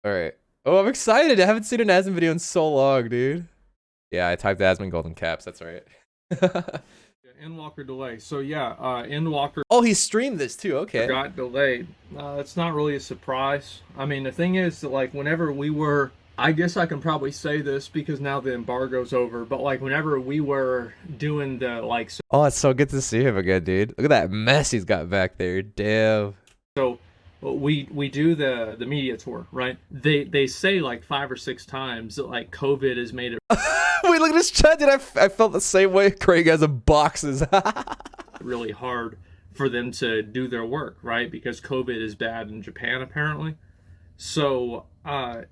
All right. Oh, I'm excited. I haven't seen an Asmon video in so long, dude. Yeah, I typed Asmongold in caps. That's right. Yeah, Endwalker delay. So yeah, Endwalker Oh, he streamed this too. Okay. got delayed. It's not really a surprise. I mean, the thing is that like whenever we were, I guess I can probably say this because now the embargo's over. But like whenever we were doing the like Oh, it's so good to see him again, dude. Look at that mess he's got back there. Damn. so we do the media tour, right? They say like 5 or 6 times that like COVID has made it Wait, look at this chat, dude. I felt the same way. Craig has a boxes. really hard for them to do their work, right? Because COVID is bad in Japan apparently. So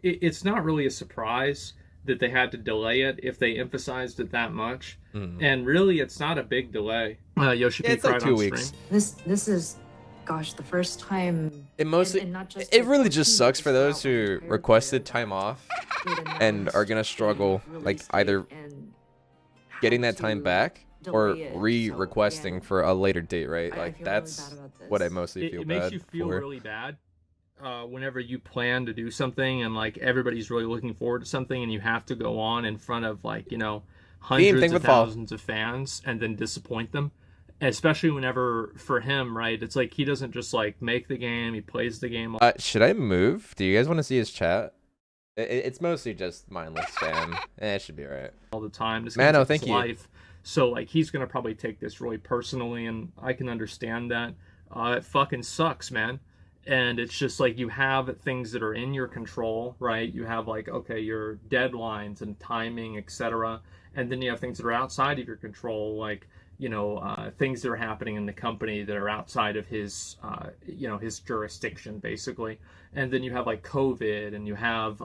it's not really a surprise that they had to delay it if they emphasized it that much. And really, it's not a big delay. Yoshi Yeah, P it's like cried 2 weeks. stream. This is, gosh, the first time. It mostly, and not just it for really just 14, sucks but for those throughout my who entire requested career. time off Through the and are announced gonna struggle, release like date either and getting had that time to back or delay it. So, re-requesting again, for a later date, right? I Like feel that's really bad about this. what I mostly It, feel it makes bad you feel for. really bad whenever you plan to do something and like everybody's really looking forward to something and you have to go on in front of like, hundreds Thanks for of the follow. thousands of fans and then disappoint them. Especially whenever for him, right? It's like he doesn't just like make the game, he plays the game Should I move? Do you guys want to see his chat? It's mostly just mindless spam. It should be alright. all the time. This Mano, game's thank his you. life. So like he's gonna probably take this really personally, and I can understand that. It fucking sucks, man. And it's just like you have things that are in your control, right? You have like okay, your deadlines and timing, etc. And then you have things that are outside of your control, like things that are happening in the company that are outside of his his jurisdiction basically. And then you have like COVID, and you have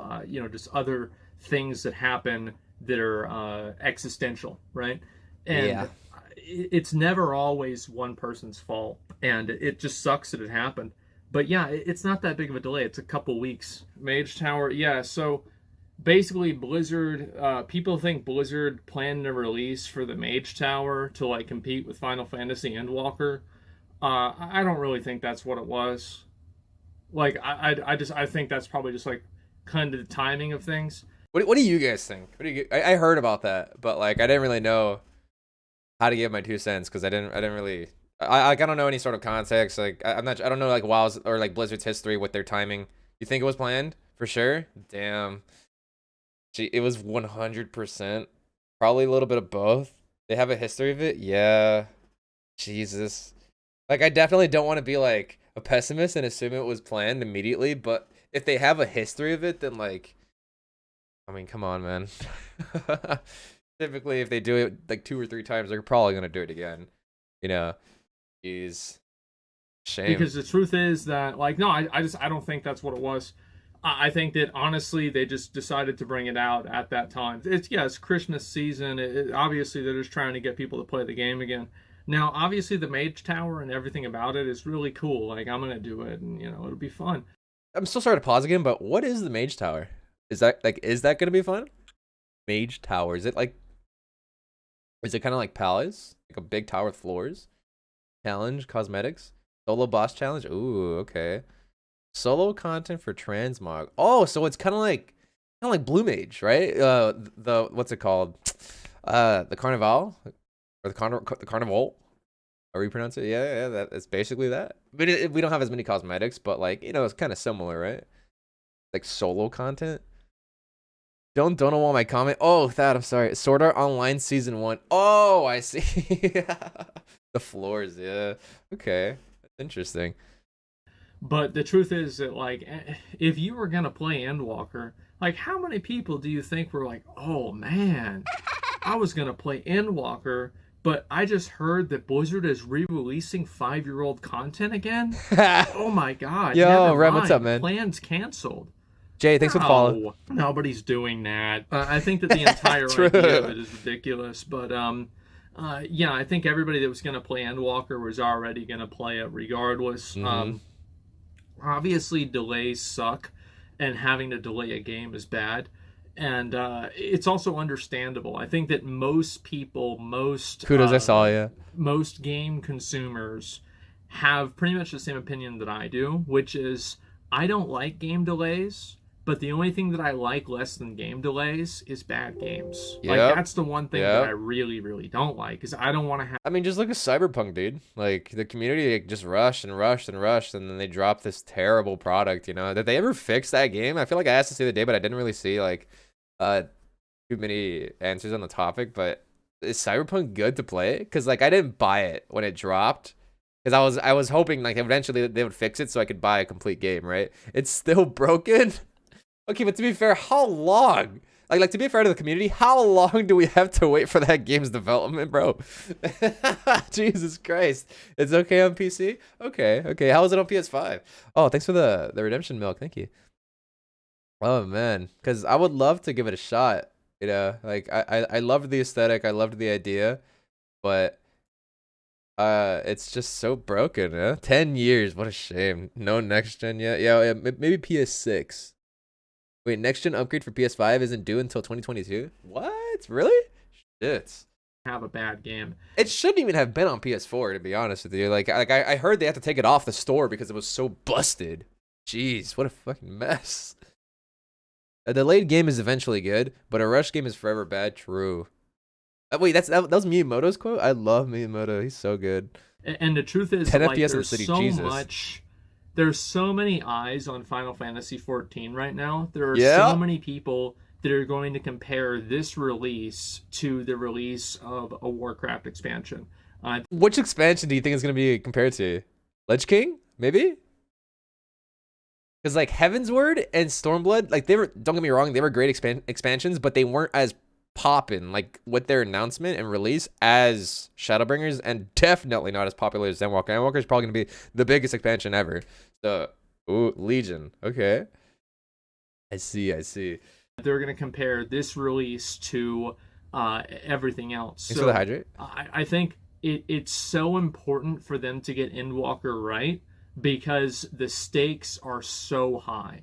just other things that happen that are existential, right? And Yeah. it's never always one person's fault, and it just sucks that it happened. But yeah, it's not that big of a delay. It's a couple weeks. Mage Tower, yeah. So basically, Blizzard. People think Blizzard planned a release for the Mage Tower to like compete with Final Fantasy Endwalker. I don't really think that's what it was. Like I think that's probably just like kind of the timing of things. What do you guys think? What do you? I heard about that, but like I didn't really know how to give my 2 cents because I didn't really. I don't know any sort of context. Like I'm not. I don't know like WoW's or like Blizzard's history with their timing. You think it was planned for sure? Damn. Gee, it was 100%. Probably a little bit of both. They have a history of it. Yeah. Jesus. Like I definitely don't want to be like a pessimist and assume it was planned immediately, but if they have a history of it, then like I mean, come on, man. Typically, if they do it like 2 or 3 times, they're probably gonna do it again. You know, is shame. Because the truth is that like no, I don't think that's what it was. I think that honestly they just decided to bring it out at that time. It's Christmas season. Obviously they're just trying to get people to play the game again. Now obviously the Mage Tower and everything about it is really cool. Like I'm gonna do it, and it'll be fun. I'm still sorry to pause again, but what is the Mage Tower? Is that gonna be fun? Mage Tower. Is it kind of like Palace? Like a big tower with floors? Challenge, cosmetics, solo boss challenge. Ooh, okay. Solo content for transmog. Oh, so it's kind of like Blue Mage, right? The what's it called? The Carnival or the Carnival. How you pronounce it? Yeah, that's basically that. But we don't have as many cosmetics, but like it's kind of similar, right? Like solo content. Don't know my comment. Oh, that I'm sorry. Sword Art Online Season 1. Oh, I see. The floors, yeah. Okay. That's interesting. But the truth is that like if you were gonna play Endwalker, like how many people do you think were like, oh man, I was gonna play Endwalker, but I just heard that Blizzard is re-releasing 5-year-old content again? Oh my god, Yo, never Rem, what's mind. up, man? Plans canceled. Jay, thanks for the follow. No, nobody's doing that. I think that the entire idea of it is ridiculous. But yeah, I think everybody that was going to play Endwalker was already going to play it regardless. Obviously, delays suck, and having to delay a game is bad. And it's also understandable. I think that most people, Kudos, I saw you. most game consumers have pretty much the same opinion that I do, which is I don't like game delays But the only thing that I like less than game delays is bad games. Like, Yep. that's the one thing that I really, really don't like, is I don't want to have... I mean, just look at Cyberpunk, dude. Like, the community like, just rushed and rushed and rushed, and then they dropped this terrible product, you know? Did they ever fix that game? I feel like I asked this the other day, but I didn't really see, like, too many answers on the topic, but is Cyberpunk good to play? Because, like, I didn't buy it when it dropped. Because I was hoping, like, eventually they would fix it so I could buy a complete game, right? It's still broken. Okay, but to be fair, how long? Like to be fair to the community, how long do we have to wait for that game's development, bro? Jesus Christ. It's okay on PC? Okay. How is it on PS5? Oh, thanks for the redemption milk. Thank you. Oh, man. Because I would love to give it a shot. You know, like, I loved the aesthetic. I loved the idea. But it's just so broken, huh? 10 years. What a shame. No next gen yet. Yeah, maybe PS6. Wait, next gen upgrade for PS5 isn't due until 2022? What? Really? Shit. Have a bad game. It shouldn't even have been on PS4, to be honest with you. Like I heard they had to take it off the store because it was so busted. Jeez, what a fucking mess. A delayed game is eventually good, but a rush game is forever bad. True. Wait, that was Miyamoto's quote? I love Miyamoto. He's so good. And the truth is, 10 like, FPS in the there's city. so Jesus. much... There's so many eyes on Final Fantasy XIV right now. There are Yeah. so many people that are going to compare this release to the release of a Warcraft expansion. Which expansion do you think is going to be compared to? Lich King? Maybe? Because, like, Heaven's Word and Stormblood, like, they were, don't get me wrong, they were great expansions, but they weren't as poppin', like, with their announcement and release as Shadowbringers, and definitely not as popular as Endwalker. Endwalker is probably going to be the biggest expansion ever. So, ooh, Legion. Okay. I see. They're going to compare this release to everything else. Thanks for the hydrate. I think it's so important for them to get Endwalker right, because the stakes are so high.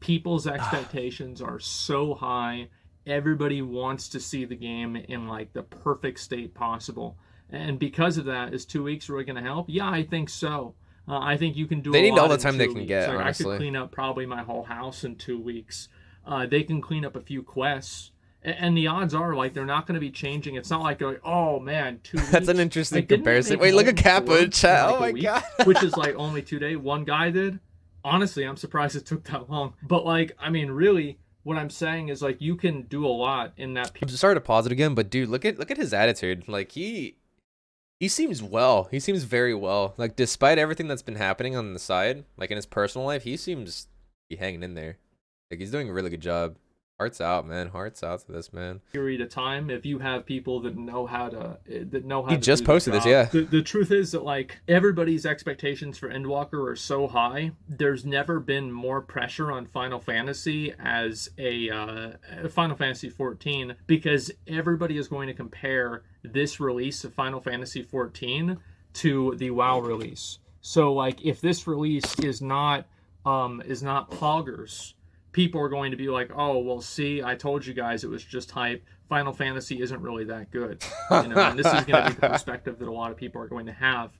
People's expectations are so high. Everybody wants to see the game in, like, the perfect state possible. And because of that, is 2 weeks really going to help? Yeah, I think so. I think you can do They a need lot all the in time 2 they can weeks. get, Like, I honestly. could clean up probably my whole house in 2 weeks. They can clean up a few quests. And the odds are, like, they're not going to be changing. It's not like they're like, oh, man, 2 weeks. That's an interesting Like, didn't they comparison. make Wait, look at Molten Kappa in Sword chat. like Oh a my week? god. Which is, like, only 2 days. One guy did. Honestly, I'm surprised it took that long. But, like, I mean, really, what I'm saying is, like, you can do a lot in that. I'm sorry to pause it again, but dude, look at his attitude. Like, he seems well. He seems very well. Like, despite everything that's been happening on the side, like in his personal life, he seems to be hanging in there. Like, he's doing a really good job. Hearts out, man. Hearts out to this man. Period of time, if you have people that know how to He just posted this, yeah. The truth is that, like, everybody's expectations for Endwalker are so high. There's never been more pressure on Final Fantasy as a Final Fantasy XIV, because everybody is going to compare this release of Final Fantasy XIV to the WoW release. So, like, if this release is not poggers, people are going to be like, oh, well, see, I told you guys it was just hype. Final Fantasy isn't really that good. You know, and this is going to be the perspective that a lot of people are going to have.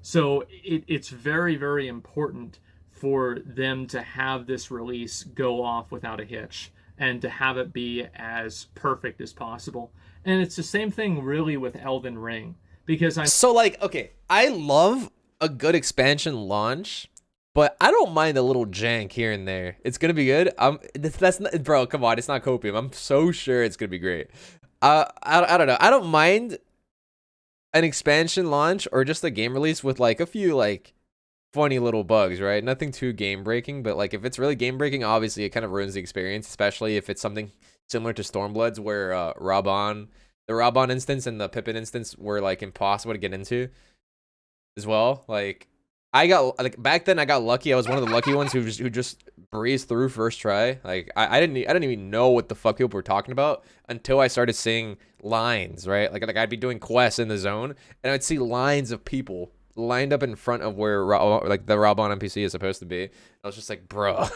So it's very, very important for them to have this release go off without a hitch and to have it be as perfect as possible. And it's the same thing really with Elden Ring, because So, like, okay, I love a good expansion launch, but I don't mind a little jank here and there. It's gonna be good. That's not, bro. Come on, it's not copium. I'm so sure it's gonna be great. I don't know. I don't mind an expansion launch or just a game release with like a few like funny little bugs, right? Nothing too game breaking, but like if it's really game breaking, obviously it kind of ruins the experience, especially if it's something similar to Stormbloods, where the Raban instance and the Pippin instance were like impossible to get into as well. Like, I got, like, back then I got lucky. I was one of the lucky ones who just breezed through first try. Like, I didn't even know what the fuck people were talking about until I started seeing lines, right? Like I'd be doing quests in the zone and I'd see lines of people lined up in front of where like the Raban NPC is supposed to be. I was just like, bro,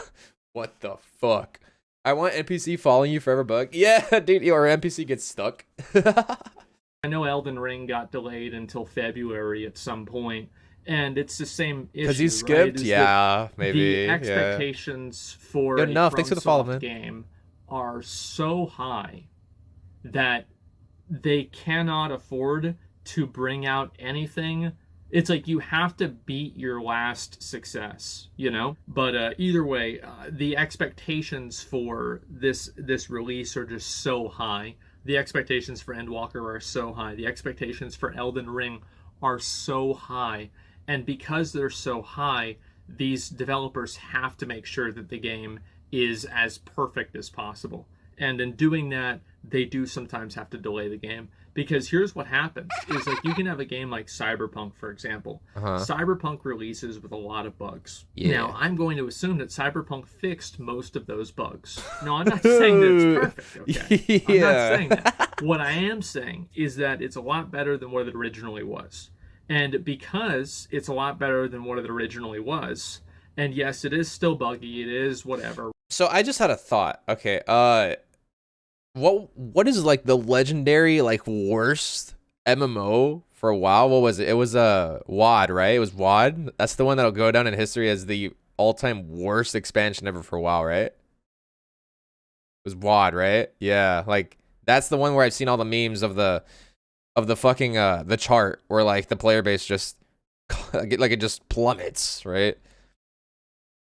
what the fuck? I want NPC following you forever, bug. Yeah, dude, your NPC gets stuck. I know Elden Ring got delayed until February at some point, And it's the same issue. Because you skipped? Right? Yeah, maybe. The expectations for Good a enough. Thanks for the follow, FromSoft man. game are so high that they cannot afford to bring out anything. It's like you have to beat your last success, you know? But either way, the expectations for this release are just so high. The expectations for Endwalker are so high. The expectations for Elden Ring are so high. And because they're so high, these developers have to make sure that the game is as perfect as possible. And in doing that, they do sometimes have to delay the game. Because here's what happens, is like you can have a game like Cyberpunk, for example. Cyberpunk releases with a lot of bugs. Yeah. Now, I'm going to assume that Cyberpunk fixed most of those bugs. No, I'm not saying that it's perfect, okay? I'm not saying that. What I am saying is that it's a lot better than what it originally was. And because it's a lot better than what it originally was, and yes, it is still buggy, it is whatever. So I just had a thought. Okay, what is like the legendary like worst MMO for a while? What was it? It was WoD, right? It was WoD. That's the one that'll go down in history as the all-time worst expansion ever for a while, right? It was WoD, right? Yeah, like that's the one where I've seen all the memes of the fucking the chart where like the player base just like it just plummets, right?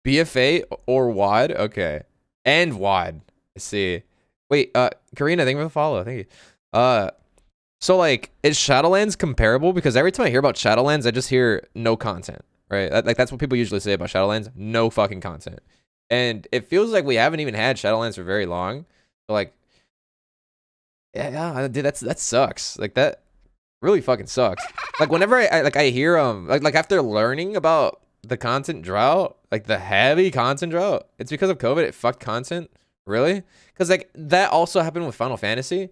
BFA or WoD? Okay. And WoD. I see. Wait, Karina, thank you for the follow. Thank you. So like, is Shadowlands comparable? Because every time I hear about Shadowlands, I just hear no content, right? Like that's what people usually say about Shadowlands. No fucking content. And it feels like we haven't even had Shadowlands for very long. So like, yeah, dude, that sucks. Like that really fucking sucks. Like whenever I hear like after learning about the content drought, like the heavy content drought, it's because of COVID. It fucked content, really, because like that also happened with Final Fantasy,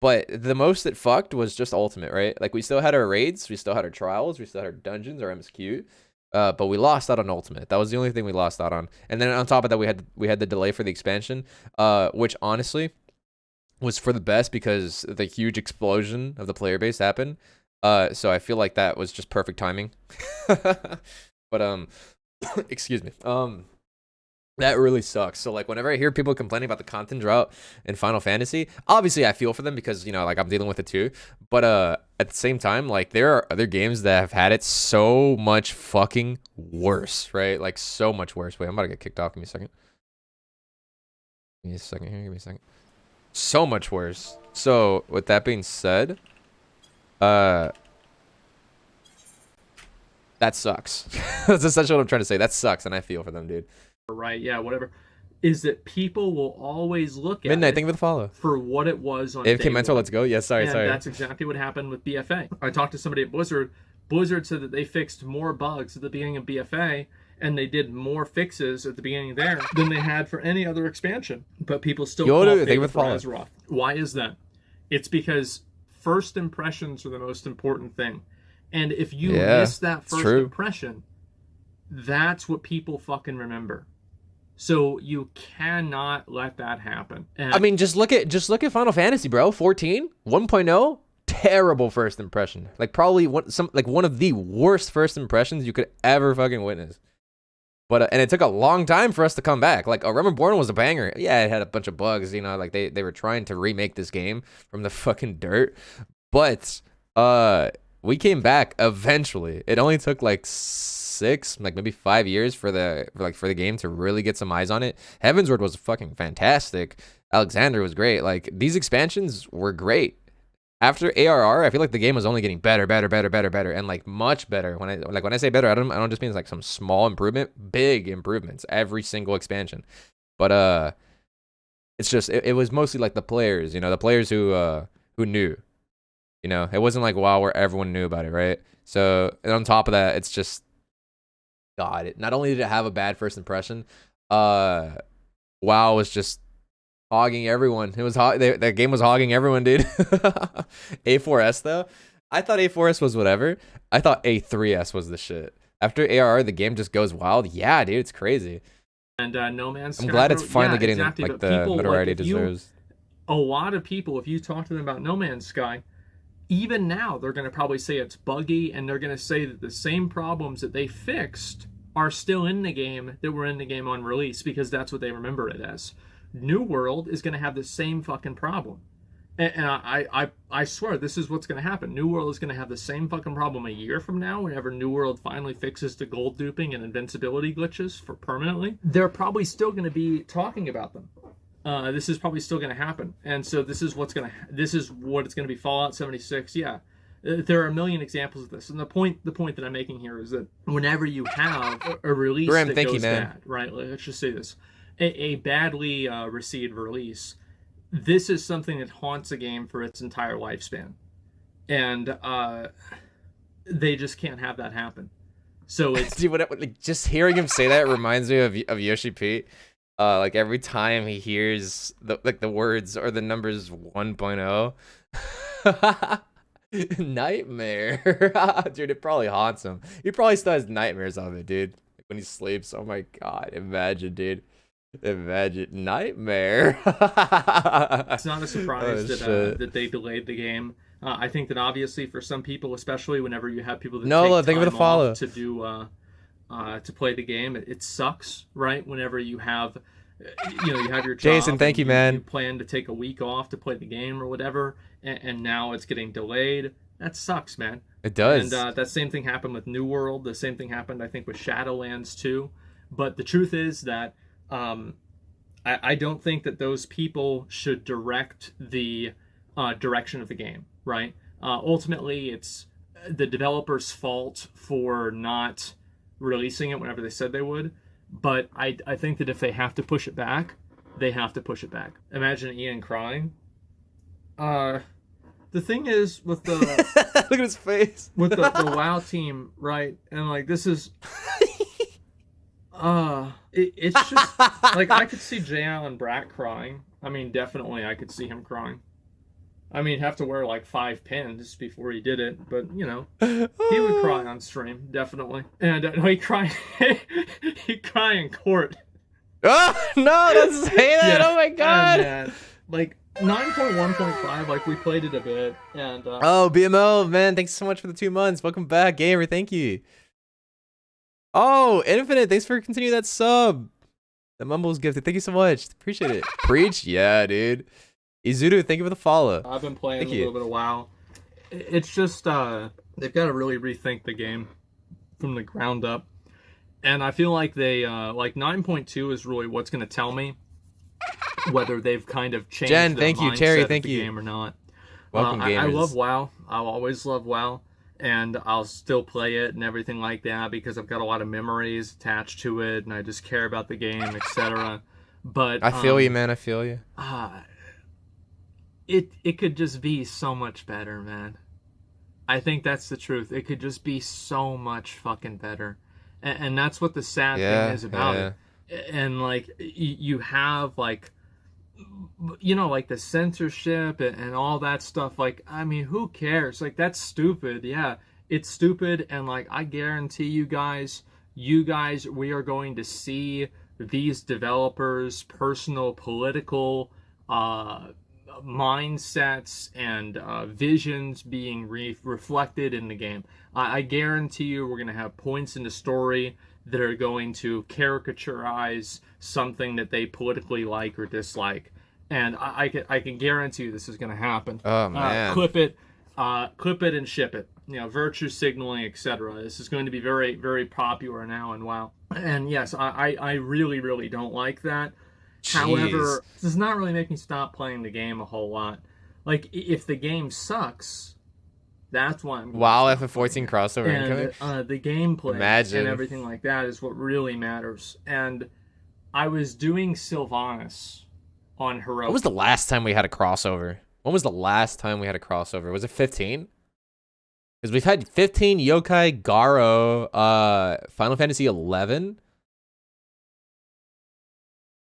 but the most it fucked was just Ultimate, right? Like we still had our raids, we still had our trials, we still had our dungeons, our MSQ, but we lost out on Ultimate. That was the only thing we lost out on. And then on top of that, we had the delay for the expansion, which honestly was for the best because the huge explosion of the player base happened. So I feel like that was just perfect timing. But excuse me. That really sucks. So like whenever I hear people complaining about the content drought in Final Fantasy, obviously I feel for them because, you know, like I'm dealing with it too. But at the same time, like there are other games that have had it so much fucking worse, right? Like so much worse. Wait, I'm about to get kicked off. Give me a second. Give me a second here. Give me a second. So much worse. So with that being said, that sucks. That's essentially what I'm trying to say. That sucks, and I feel for them, dude. Right, yeah, whatever. Is that people will always look at Midnight, it thank you for the follow. for what it was on AFK day Mentor, one. let's go. Yes, sorry. That's exactly what happened with BFA. I talked to somebody at Blizzard. Blizzard said that they fixed more bugs at the beginning of BFA, and they did more fixes at the beginning there than they had for any other expansion. But people still call it Fate for Azeroth. Why is that? It's because first impressions are the most important thing. And if you miss that first impression, that's what people fucking remember. So you cannot let that happen. And I mean, just look at Final Fantasy, bro. 14, 1.0, terrible first impression. Like probably one of the worst first impressions you could ever fucking witness. But and it took a long time for us to come back. Like, Realm Reborn was a banger. Yeah, it had a bunch of bugs, you know, like they were trying to remake this game from the fucking dirt. But we came back eventually. It only took like 6, like maybe 5 years for the game to really get some eyes on it. Heavensward was fucking fantastic. Alexander was great. Like these expansions were great. After ARR, I feel like the game was only getting better, and like much better. When I say better, I don't just mean like some small improvement, big improvements every single expansion. But it's just it was mostly like the players, you know, the players who knew. You know, it wasn't like WoW where everyone knew about it, right? So, and on top of that, it's just God. Not only did it have a bad first impression, WoW was just hogging everyone. It was that game was hogging everyone, dude. A4S though, I thought A4S was whatever. I thought A3S was the shit. After ARR, the game just goes wild. Yeah, dude, it's crazy. And No Man's Sky. I'm glad it's finally getting exactly, like the notoriety it deserves. A lot of people, if you talk to them about No Man's Sky, even now they're going to probably say it's buggy, and they're going to say that the same problems that they fixed are still in the game that were in the game on release, because that's what they remember it as. New World is going to have the same fucking problem. And I swear this is what's going to happen. New World is going to have the same fucking problem a year from now, whenever New World finally fixes the gold duping and invincibility glitches for permanently. They're probably still going to be talking about them. This is probably still going to happen. And so this is what it's going to be. Fallout 76. Yeah. There are a million examples of this. And the point that I'm making here is that whenever you have a release that goes bad, right? Let's just say this. A badly received release, this is something that haunts a game for its entire lifespan. And they just can't have that happen. So it's... Dude, like, just hearing him say that reminds me of Yoshi P. Like every time he hears the words or the numbers 1.0, nightmare. Dude, it probably haunts him. He probably still has nightmares of it, dude. Like when he sleeps. Oh my god, imagine, dude. Imagine nightmare. It's not a surprise that they delayed the game. I think that obviously for some people, especially whenever you have people that take time off to do to play the game, it sucks, right? Whenever you have you have your job, Jason, thank you, man. You plan to take a week off to play the game or whatever, and now it's getting delayed. That sucks, man. It does. And that same thing happened with New World. The same thing happened, I think, with Shadowlands too. But the truth is that I don't think that those people should direct the direction of the game, right? Ultimately, it's the developer's fault for not releasing it whenever they said they would. But I think that if they have to push it back, they have to push it back. Imagine Ian crying. The thing is with the look at his face with the WoW team, right? And like this is it's just like I could see J. Allen Brack crying. I mean, definitely I could see him crying. I mean, he'd have to wear like 5 pins before he did it, but he would cry on stream, definitely. And he'd cry in court. Oh no, don't say that. Yeah. Oh my god. And, like 9.1.5, like we played it a bit, and oh, BMO, man, thanks so much for the 2 months. Welcome back, gamer. Thank you. Oh, Infinite, thanks for continuing that sub. The Mumble's gifted. Thank you so much. Appreciate it. Preach, yeah, dude. Izuru, thank you for the follow. I've been playing a little bit of WoW. It's just they've got to really rethink the game from the ground up, and I feel like they like 9.2 is really what's going to tell me whether they've kind of changed Jen, their thank you. mindset Terry, of thank the you. game or not. Welcome, gamers. I love WoW. I'll always love WoW, and I'll still play it and everything like that because I've got a lot of memories attached to it, and I just care about the game, etc. But I feel you, man. I feel you. It could just be so much better, man. I think that's the truth. It could just be so much fucking better, and that's what the sad thing is about it. And like you have like like the censorship and all that stuff. Like, I mean, who cares? Like, that's stupid. Yeah, it's stupid. And like, I guarantee you guys, we are going to see these developers' personal political mindsets and visions being reflected in the game. I guarantee you we're going to have points in the story that are going to caricaturize something that they politically like or dislike. And I can guarantee you this is going to happen. Oh, man. Clip it and ship it. Virtue signaling, etc. This is going to be very, very popular now in WoW. And yes, I really, really don't like that. Jeez. However, this does not really make me stop playing the game a whole lot. Like, if the game sucks, that's why I'm... WoW FF14 crossover incoming? And the gameplay and everything like that is what really matters. And I was doing Sylvanas on Haru. When was the last time we had a crossover? Was it 15? Because we've had 15, Yokai, Garo, Final Fantasy 11.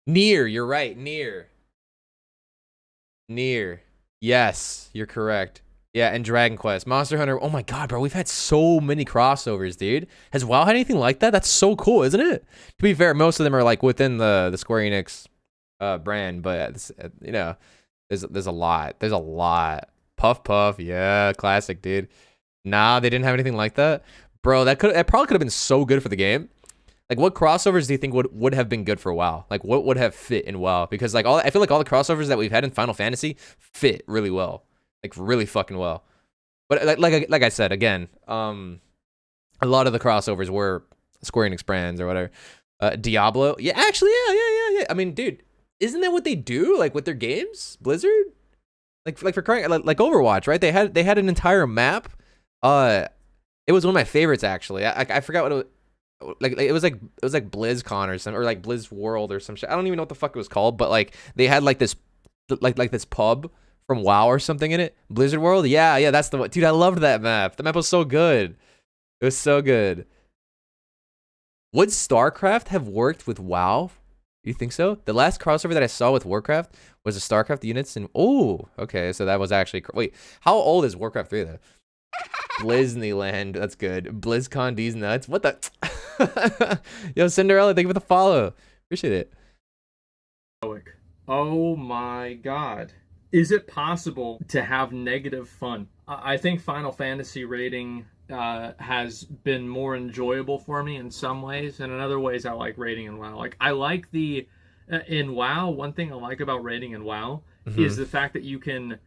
Nier, you're right. Nier. Yes, you're correct. Yeah, and Dragon Quest, Monster Hunter. Oh my god, bro, we've had so many crossovers, dude. Has WoW had anything like that? That's so cool, isn't it? To be fair, most of them are like within the Square Enix brand, but there's a lot Puff Puff. Yeah, classic, dude. Nah, they didn't have anything like that. Bro, that probably could have been so good for the game. Like, what crossovers do you think would have been good for WoW? Like, what would have fit in WoW? Because like I feel like all the crossovers that we've had in Final Fantasy fit really well, like really fucking well. But like I said again, a lot of the crossovers were Square Enix brands or whatever. Diablo, yeah, actually, yeah. I mean, dude, isn't that what they do? Like with their games, Blizzard, like for crying, like Overwatch, right? They had an entire map. It was one of my favorites actually. I forgot what it was. Like it was like BlizzCon or something, or like Blizz World or some shit. I don't even know what the fuck it was called, but like they had like this this pub from WoW or something in it. Blizzard World, yeah, that's the one. Dude, I loved that map. The map was so good. It was so good. Would StarCraft have worked with WoW? You think so? The last crossover that I saw with Warcraft was the StarCraft units, and oh, okay, so that was actually wait. How old is Warcraft 3 though? Blizneyland, that's good. BlizzCon D's nuts. What the? Yo, Cinderella, thank you for the follow. Appreciate it. Oh my god. Is it possible to have negative fun? I think Final Fantasy raiding has been more enjoyable for me in some ways, and in other ways I like raiding in WoW. Like I like the in WoW, one thing I like about raiding in WoW is the fact that you can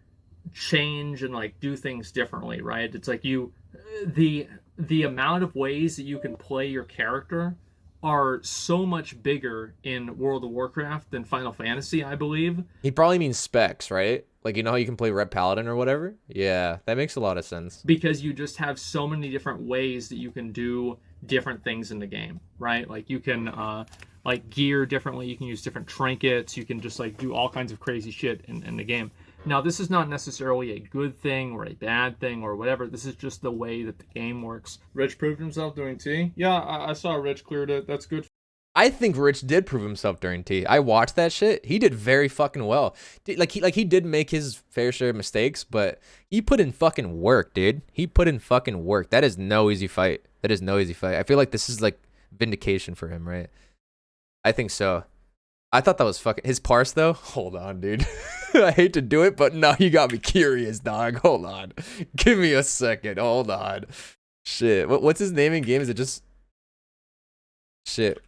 change and like do things differently, right? It's like the amount of ways that you can play your character are so much bigger in World of Warcraft than Final Fantasy, I believe. He probably means specs, right? Like, you know how you can play Red Paladin or whatever? Yeah, that makes a lot of sense. Because you just have so many different ways that you can do different things in the game, right? Like you can like gear differently, you can use different trinkets, you can just like do all kinds of crazy shit in the game. Now, this is not necessarily a good thing or a bad thing or whatever. This is just the way that the game works. Rich proved himself doing T. Yeah, I saw Rich cleared it. That's good. I think Rich did prove himself during T. I watched that shit. He did very fucking well. Dude, he did make his fair share of mistakes, but he put in fucking work, dude. He put in fucking work. That is no easy fight. That is no easy fight. I feel like this is like vindication for him, right? I think so. I thought that was fucking his parse though. Hold on, dude. I hate to do it, but now you got me curious, dog. Hold on. Give me a second. Hold on. Shit. What's his name in game? Is it just shit?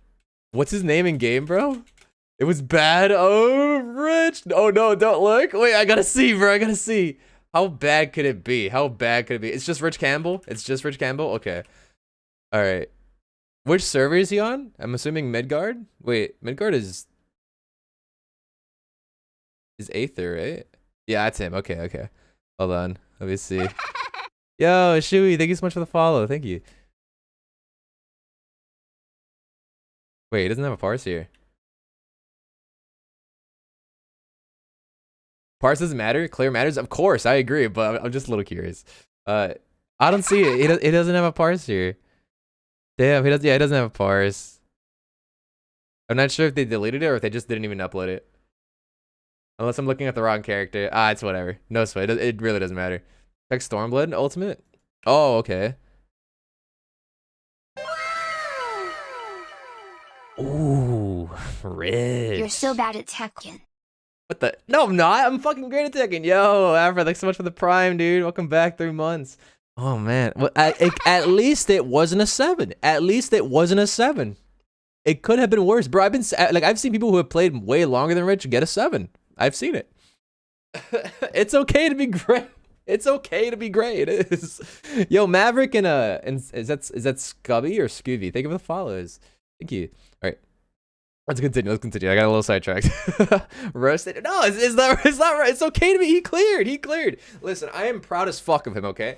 What's his name in game, bro? It was bad. Oh, Rich. Oh no, don't look. Wait, I gotta see, bro. I gotta see. How bad could it be? How bad could it be? It's just Rich Campbell. It's just Rich Campbell. Okay. All right. Which server is he on? I'm assuming Midgard. Wait, Midgard is Aether, right? Yeah, that's him. Okay. Hold on. Let me see. Yo, Shui, thank you so much for the follow. Thank you. Wait, he doesn't have a parse here. Parse doesn't matter. Clear matters. Of course, I agree, but I'm just a little curious. I don't see it. It doesn't have a parse here. Damn, he does. Yeah, it doesn't have a parse. I'm not sure if they deleted it or if they just didn't even upload it. Unless I'm looking at the wrong character. Ah, it's whatever. No sweat. It really doesn't matter. Check Stormblood Ultimate. Oh, okay. Ooh, Rich. You're so bad at Tekken. What the? No, I'm not. I'm fucking great at Tekken. Yo, Afra, thanks so much for the Prime, dude. Welcome back. 3 months. Oh, man. Well, at least it wasn't a 7. At least it wasn't a 7. It could have been worse, bro. I've seen people who have played way longer than Rich get a 7. I've seen it. It's okay to be great. It's okay to be great. It is. Yo, Maverick and is that Scubby or Scooby? Thank you for the follows. Thank you. All right. Let's continue. I got a little sidetracked. Roasted. No, it's not right. It's okay to be. He cleared. Listen, I am proud as fuck of him, okay?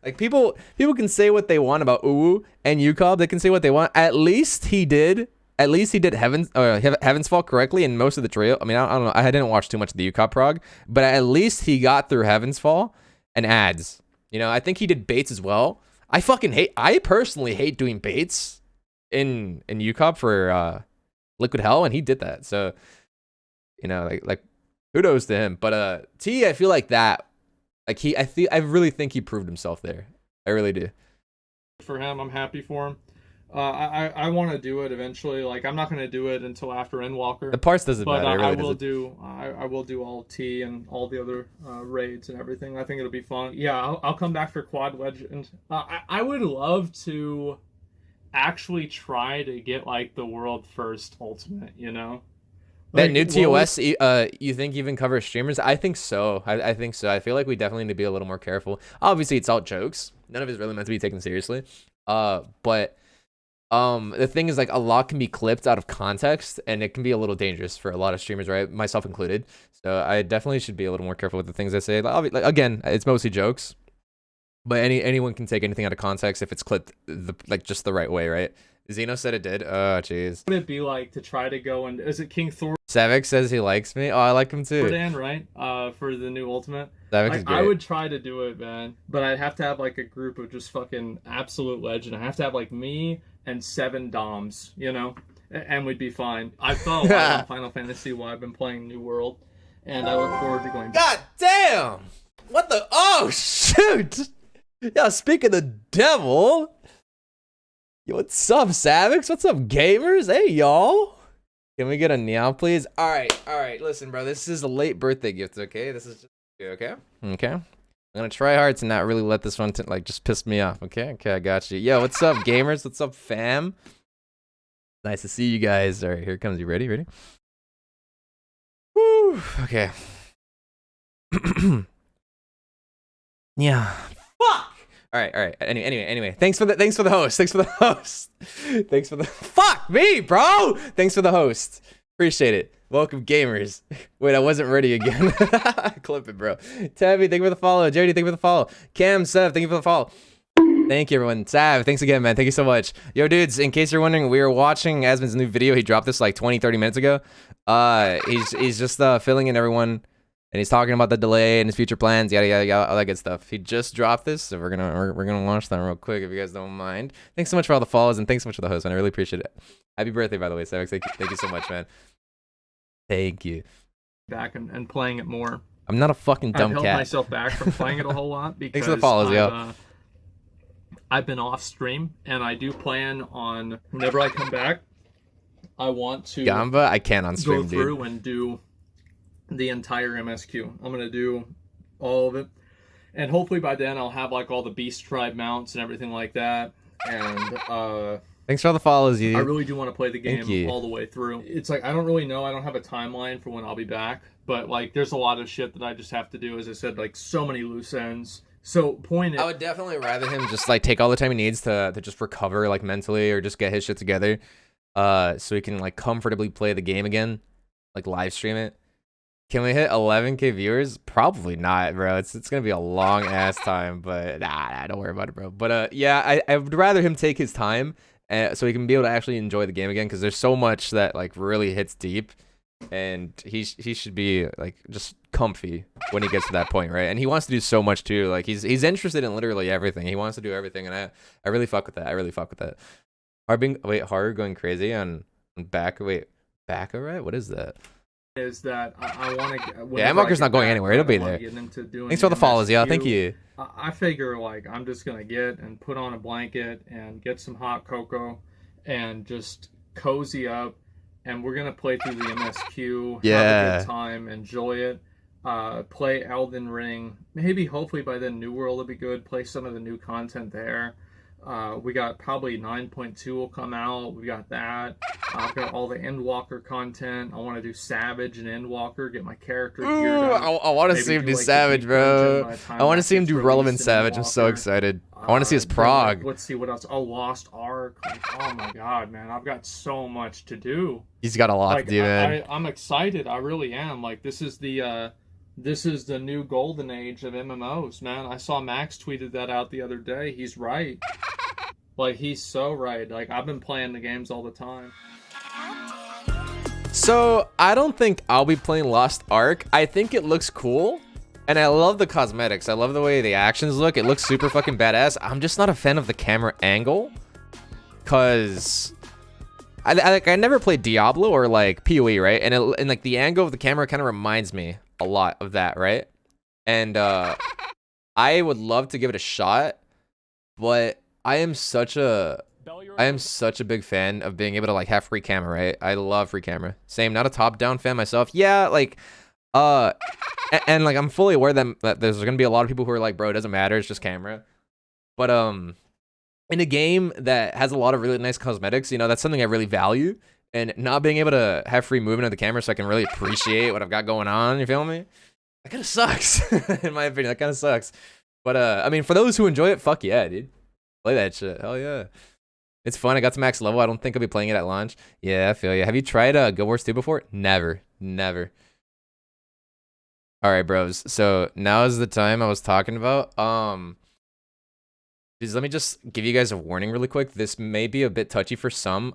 Like people can say what they want about Uwu and UCOB. They can say what they want. At least he did Heaven's Fall correctly in most of the trail. I mean, I don't know. I didn't watch too much of the UCOB prog, but at least he got through Heaven's Fall and ads. You know, I think he did baits as well. I personally hate doing baits in UCOB for Liquid Hell, and he did that. So, you know, like kudos to him. But T, I feel like that, like I really think he proved himself there. I really do. For him, I'm happy for him. I want to do it eventually. Like I'm not gonna do it until after The Endwalker, parts doesn't but matter. It I really will doesn't. do I will do all T and all the other raids and everything. I think it'll be fun. Yeah, I'll come back for Quad Legend. I would love to actually try to get like the world first ultimate. You know, That like new what would TOS, you think even covers streamers? I think so. I think so. I feel like we definitely need to be a little more careful. Obviously, it's all jokes. None of it's really meant to be taken seriously. But the thing is, like, a lot can be clipped out of context, and it can be a little dangerous for a lot of streamers, right? Myself included. So I definitely should be a little more careful with the things I say. Like, again, it's mostly jokes, but anyone can take anything out of context if it's clipped like just the right way, right? Zeno said it did. Oh, jeez. it be like to try to go and is it King Thor? Savik says he likes me. Oh, I like him too. Dan, right? For the new Ultimate. Savik is Like great. I would try to do it, man, but I'd have to have like a group of just fucking absolute legend. I have to have like me and 7 Doms, you know, and we'd be fine. I've thought a lot on Final Fantasy while I've been playing New World, and I look forward to going. God damn! What the? Oh shoot! Yeah, speaking of the devil. Yo, what's up, Savix? What's up, gamers? Hey, y'all. Can we get a meow, please? All right. Listen, bro, this is a late birthday gift, okay? This is just okay. I'm gonna try hard to not really let this one like just piss me off. Okay, I got you. Yo, what's up, gamers? What's up, fam? Nice to see you guys. All right, here it comes. You ready? Woo. Okay. Yeah. Fuck. All right. Anyway. Thanks for the host. Fuck me, bro. Thanks for the host. Appreciate it. Welcome, gamers. Wait, I wasn't ready again. Clip it, bro. Tabby, thank you for the follow. Jerry, thank you for the follow. Cam, Sev, thank you for the follow. Thank you, everyone. Sav, thanks again, man. Thank you so much. Yo, dudes, in case you're wondering, we were watching Asmon's new video. He dropped this like 20-30 minutes ago. He's just filling in everyone. And he's talking about the delay and his future plans, yada, all that good stuff. He just dropped this, so we're gonna launch that real quick if you guys don't mind. Thanks so much for all the follows and thanks so much for the host, man. I really appreciate it. Happy birthday, by the way, Savix. Thank you so much, man. Thank you. Back and playing it more. I'm not a fucking dumb I've held cat. myself back from playing it a whole lot because Thanks for the follows, yo. I've been off stream, and I do plan on whenever I come back, I want to Gamba, I can't on stream, go through dude. and do the entire MSQ. I'm gonna do all of it, and hopefully by then I'll have like all the Beast Tribe mounts and everything like that. And Thanks for all the follows, you. I really do want to play the game all the way through. It's like I don't really know. I don't have a timeline for when I'll be back, but like there's a lot of shit that I just have to do. As I said, like so many loose ends. So point. I would definitely rather him just like take all the time he needs to just recover like mentally or just get his shit together, so he can like comfortably play the game again, like live stream it. Can we hit 11K viewers? Probably not, bro. It's gonna be a long ass time, but nah, don't worry about it, bro. But yeah, I would rather him take his time, so he can be able to actually enjoy the game again, because there's so much that like really hits deep, and he should be like just comfy when he gets to that point, right? And he wants to do so much too. Like he's interested in literally everything. He wants to do everything, and I really fuck with that. Haru going crazy on Baccarat? What is that? Is that I want to. Yeah, Endwalker's not going anywhere. It'll be there. Thanks for the follows, y'all. Thank you. I figure like I'm just gonna get and put on a blanket and get some hot cocoa and just cozy up, and we're gonna play through the MSQ. Yeah. Have a good time, enjoy it. Play Elden Ring. Maybe hopefully by then New World will be good. Play some of the new content there. We got probably 9.2 will come out. We got that. I've got all the Endwalker content. I want to do Savage and Endwalker. Get my character geared up. I want to see him do like Savage, bro. I want to see him do relevant Savage. I'm so excited. I want to see his prog. Let's see what else. Oh, Lost Ark. Like, oh my god, man. I've got so much to do. He's got a lot to do, man. I'm excited. I really am. Like, this is the new golden age of MMOs, man. I saw Max tweeted that out the other day. He's right. Like, he's so right. Like, I've been playing the games all the time. So, I don't think I'll be playing Lost Ark. I think it looks cool. And I love the cosmetics. I love the way the actions look. It looks super fucking badass. I'm just not a fan of the camera angle. Because I never played Diablo or like PoE, right? And like the angle of the camera kind of reminds me a lot of that, right? And I would love to give it a shot, but I am such a I am such a big fan of being able to like have free camera, right? I love free camera. Same, not a top-down fan myself. Yeah, like, and like I'm fully aware that there's gonna be a lot of people who are like, bro, it doesn't matter, it's just camera. But in a game that has a lot of really nice cosmetics, you know, that's something I really value. And not being able to have free movement of the camera so I can really appreciate what I've got going on, you feel me? That kind of sucks, in my opinion. That kind of sucks. But I mean, for those who enjoy it, fuck yeah, dude. Play that shit. Hell yeah. It's fun. I got to max level. I don't think I'll be playing it at launch. Yeah, I feel you. Have you tried Guild Wars 2 before? Never. Never. All right, bros. So now is the time I was talking about. Let me just give you guys a warning really quick. This may be a bit touchy for some.